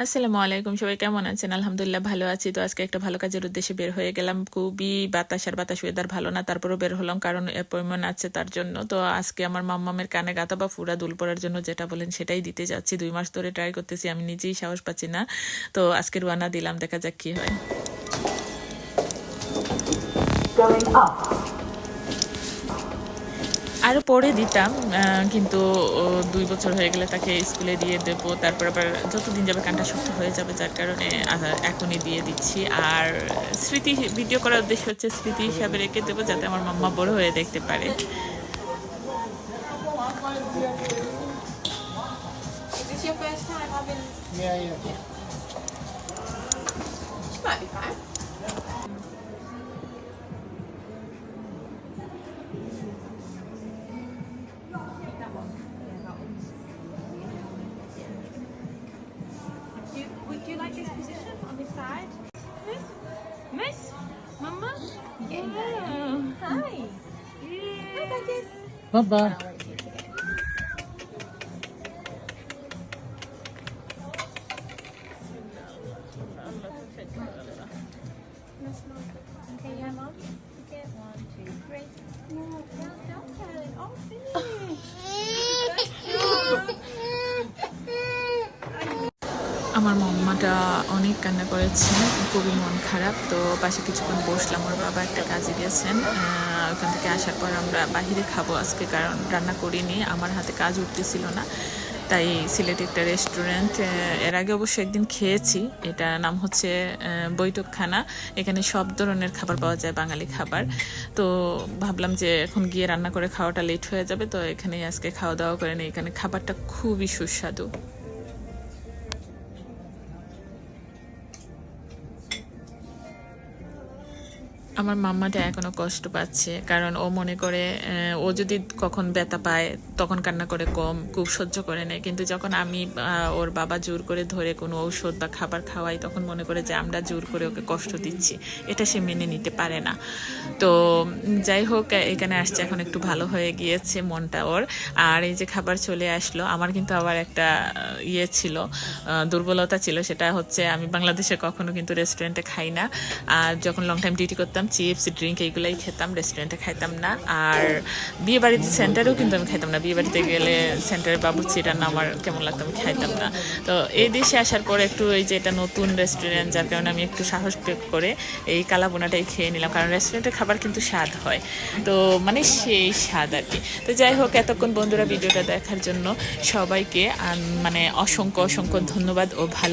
আসসালামু আলাইকুম, সবাই কেমন আছেন? আলহামদুলিল্লাহ ভালো আছি। তো আজকে একটা ভালো কাজের উদ্দেশ্যে বের হয়ে গেলাম। খুবই বাতাস ওয়েদার ভালো না, তারপরেও বের হলাম কারণ অ্যাপয়েন্টমেন্ট আছে তার জন্য। তো আজকে আমার মাম্মামের কানে গাঁথা বা ফুরা দুল পড়ার জন্য যেটা বলেন সেটাই দিতে যাচ্ছি। 2 মাস ধরে ট্রাই করতেছি, আমি নিজেই সাহস পাচ্ছি না। তো আজকে রওনা দিলাম, দেখা যাক কি হয়। আরও পরে দিতাম, কিন্তু 2 বছর হয়ে গেলে তাকে স্কুলে দিয়ে দেবো, তারপর আবার যতদিন যাবে কানটা শক্ত হয়ে যাবে, যার কারণে এখনই দিয়ে দিচ্ছি। আর স্মৃতি ভিডিও করার উদ্দেশ্য হচ্ছে স্মৃতি হিসাবে রেখে দেবো, যাতে আমার মাম্মা বড় হয়ে দেখতে পারে। Is this your first time having? Yeah, yeah. She might be fine. Would you like this position on this side? Miss, Mama? Yeah. Hi. Hi, Burgess. Baba. Okay, yeah, Mom. Okay, 1, 2, 3. No, don't tell it. Oh, finish. আমার মাম্মাটা অনেক কান্না করেছে, খুবই মন খারাপ। তো পাশে কিছুক্ষণ বসলাম, ওর বাবা একটা কাজে গেছেন। ওখান থেকে আসার পর আমরা বাহিরে খাবো আজকে, কারণ রান্না করিনি, আমার হাতে কাজ উঠতেছিল না। তাই সিলেটে একটা রেস্টুরেন্ট, এর আগে অবশ্য একদিন খেয়েছি, এটা নাম হচ্ছে বৈঠকখানা। এখানে সব ধরনের খাবার পাওয়া যায়, বাঙালি খাবার। তো ভাবলাম যে এখন গিয়ে রান্না করে খাওয়াটা লেট হয়ে যাবে, তো এখানেই আজকে খাওয়া দাওয়া করে নিই। এখানে খাবারটা খুবই সুস্বাদু। আমার মাম্মাটা এখনো কষ্ট পাচ্ছে, কারণ ও মনে করে ও যদি কখন ব্যথা পায় তখন কান্না করে কম, খুব সহ্য করে নেয়। কিন্তু যখন আমি ওর বাবা জোর করে ধরে কোনো ঔষধ বা খাবার খাওয়াই, তখন মনে করে যে আমরা জোর করে ওকে কষ্ট দিচ্ছি, এটা সে মেনে নিতে পারে না। তো যাই হোক, এখানে আসছে, এখন একটু ভালো হয়ে গিয়েছে মনটা ওর। আর এই যে খাবার চলে আসলো, আমার কিন্তু আবার একটা ইয়ে ছিল, দুর্বলতা ছিল, সেটা হচ্ছে আমি বাংলাদেশে কখনো কিন্তু রেস্টুরেন্টে খাই না। আর যখন লং টাইম ডিউটি করতাম, চিপস ড্রিঙ্ক এইগুলাই খেতাম, রেস্টুরেন্টে খাইতাম না। আর বিয়ে বাড়ির সেন্টারেও কিন্তু আমি খাইতাম না, বিয়ে বাড়িতে গেলে সেন্টারের বাবুর্চি রান্না আমার কেমন লাগতো, আমি খাইতাম না। তো এই দেশে আসার পর একটু এই যে এটা নতুন রেস্টুরেন্ট, যার কারণে আমি একটু সাহস প্রয়োগ করে এই কালাবোনাটাই খেয়ে নিলাম, কারণ রেস্টুরেন্টের খাবার কিন্তু স্বাদ হয়, তো মানে সেই স্বাদ আর কি। তো যাই হোক, এতক্ষণ বন্ধুরা ভিডিওটা দেখার জন্য সবাইকে মানে অসংখ্য অসংখ্য ধন্যবাদ ও ভালোবাসা।